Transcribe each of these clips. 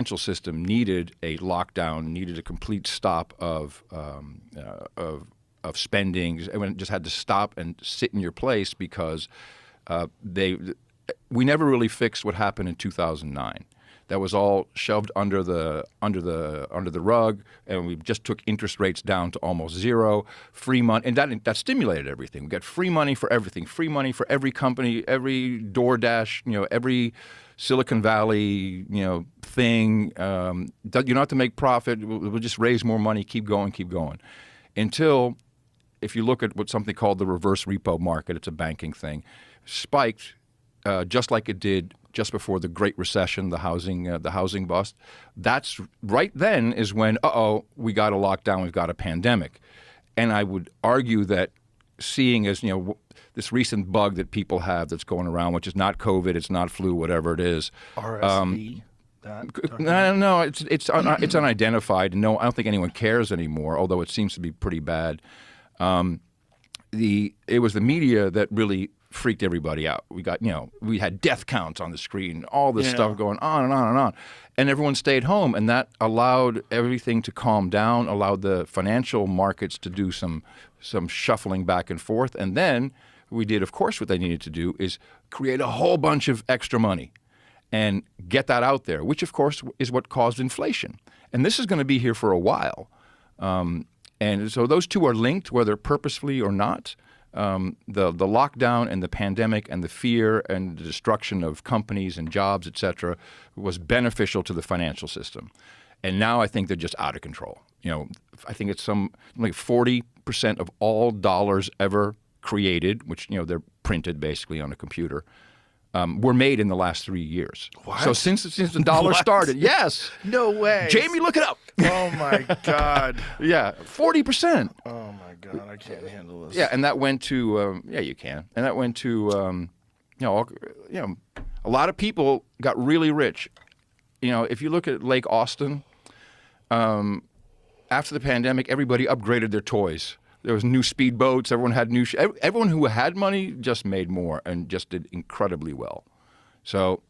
financial system needed a lockdown, needed a complete stop of spending. Everyone just had to stop and sit in your place because we never really fixed what happened in 2009. That was all shoved under the rug, and we just took interest rates down to almost zero. Free money, and that stimulated everything. We got free money for everything. Free money for every company, every DoorDash, every Silicon Valley, thing. You don't have to make profit. We'll just raise more money. Keep going. Until, if you look at what something called the reverse repo market, it's a banking thing, spiked just like it did just before the Great Recession, the housing bust. That's right then is when, we got a lockdown, we've got a pandemic. And I would argue that seeing as, this recent bug that people have that's going around, which is not COVID, it's not flu, whatever it is. RSV? No, it's unidentified. No, I don't think anyone cares anymore, although it seems to be pretty bad. It was the media that really freaked everybody out. We got, we had death counts on the screen, all this stuff going on and on and on. And everyone stayed home, and that allowed everything to calm down, allowed the financial markets to do some shuffling back and forth. And then we did, of course, what they needed to do is create a whole bunch of extra money and get that out there, which, of course, is what caused inflation. And this is going to be here for a while. And so those two are linked, whether purposefully or not. The lockdown and the pandemic and the fear and the destruction of companies and jobs, et cetera, was beneficial to the financial system. And now I think they're just out of control. I think it's like 40% of all dollars ever created, which, they're printed basically on a computer, were made in the last 3 years. What? So since the dollar started, yes. No way. Jamie, look it up. Oh, my God. Yeah, 40%. Oh, my God. I can't handle this. Yeah, and that went to you can, and that went to a lot of people got really rich. If you look at Lake Austin, after the pandemic, everybody upgraded their toys. There was new speedboats. Everyone had everyone who had money just made more and just did incredibly well. So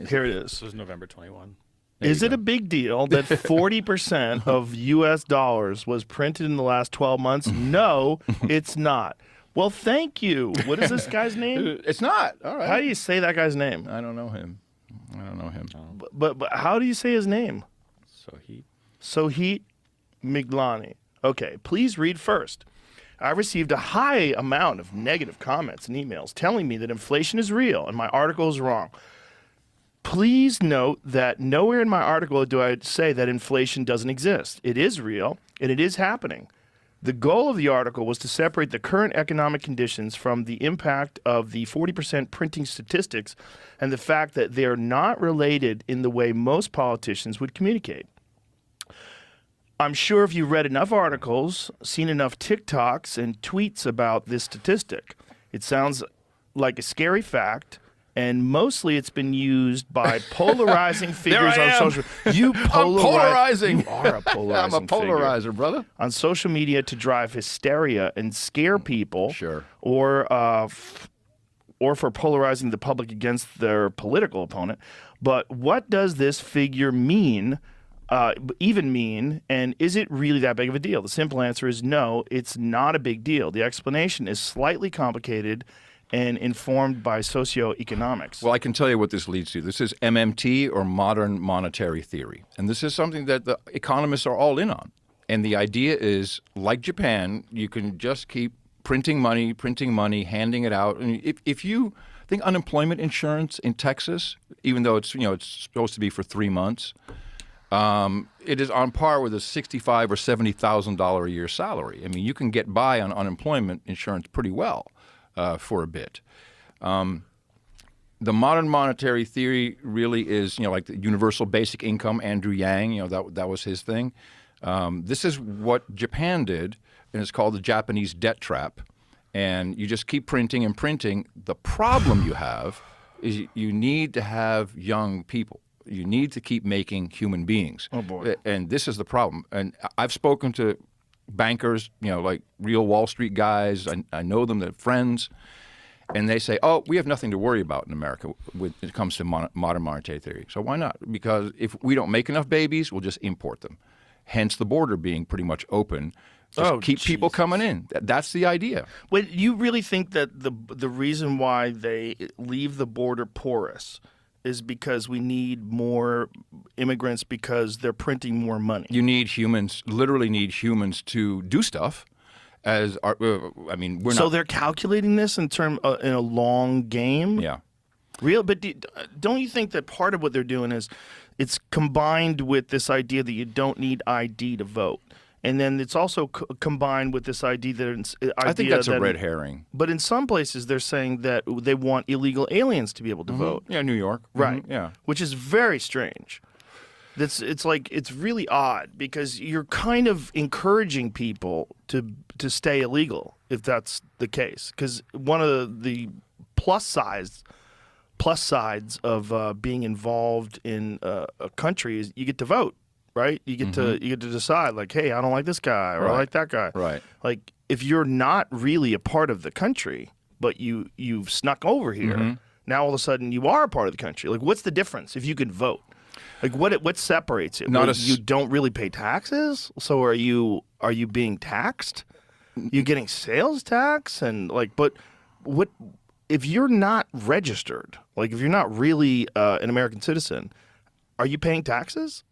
here it is. This was November 21. Is it a big deal that 40% of U.S. dollars was printed in the last 12 months? No, it's not. Well, thank you. What is this guy's name? It's not. All right. How do you say that guy's name? I don't know him. But how do you say his name? Sohit Miglani. Okay, please read first. I received a high amount of negative comments and emails telling me that inflation is real and my article is wrong. Please note that nowhere in my article do I say that inflation doesn't exist. It is real, and it is happening. The goal of the article was to separate the current economic conditions from the impact of the 40% printing statistics and the fact that they are not related in the way most politicians would communicate. I'm sure if you read enough articles, seen enough TikToks and tweets about this statistic, it sounds like a scary fact. And mostly it's been used by polarizing figures on social media. I'm polarizing. You are a polarizing I'm a polarizer, figure. Brother. On social media to drive hysteria and scare people. Sure. Or for polarizing the public against their political opponent. But what does this figure mean, even mean, and is it really that big of a deal? The simple answer is no, it's not a big deal. The explanation is slightly complicated and informed by socioeconomics. Well, I can tell you what this leads to. This is MMT, or modern monetary theory. And this is something that the economists are all in on. And the idea is, like Japan, you can just keep printing money, handing it out. And if you think unemployment insurance in Texas, even though it's supposed to be for 3 months, it is on par with a $65,000 or $70,000 a year salary. I mean, you can get by on unemployment insurance pretty well. For a bit. The modern monetary theory really is, like the universal basic income, Andrew Yang, that was his thing. This is what Japan did, and it's called the Japanese debt trap. And you just keep printing and printing. The problem you have is you need to have young people. You need to keep making human beings. Oh, boy. And this is the problem. And I've spoken to bankers, like real Wall Street guys. I know them, they're friends. And they say, oh, we have nothing to worry about in America when it comes to modern monetary theory. So why not? Because if we don't make enough babies, we'll just import them. Hence the border being pretty much open. Just keep people coming in. That's the idea. Wait, you really think that the reason why they leave the border porous is because we need more immigrants because they're printing more money? You need humans, literally need humans to do stuff. We're not. So they're calculating this in a long game. Yeah. But don't you think that part of what they're doing is it's combined with this idea that you don't need ID to vote, and then it's also combined with this idea that I think that's a red herring. But in some places they're saying that they want illegal aliens to be able to vote. Yeah, New York. Right. Yeah. Which is very strange. It's really odd because you're kind of encouraging people to stay illegal if that's the case. Because one of the plus sides of being involved in a country is you get to vote, right? You get to decide like, hey, I don't like this guy or I like that guy. Right. Like if you're not really a part of the country, but you've snuck over here, now all of a sudden you are a part of the country. Like what's the difference if you can vote? Like what separates it? You don't really pay taxes, so are you being taxed? You're getting sales tax but what if you're not registered? Like if you're not really an American citizen, are you paying taxes?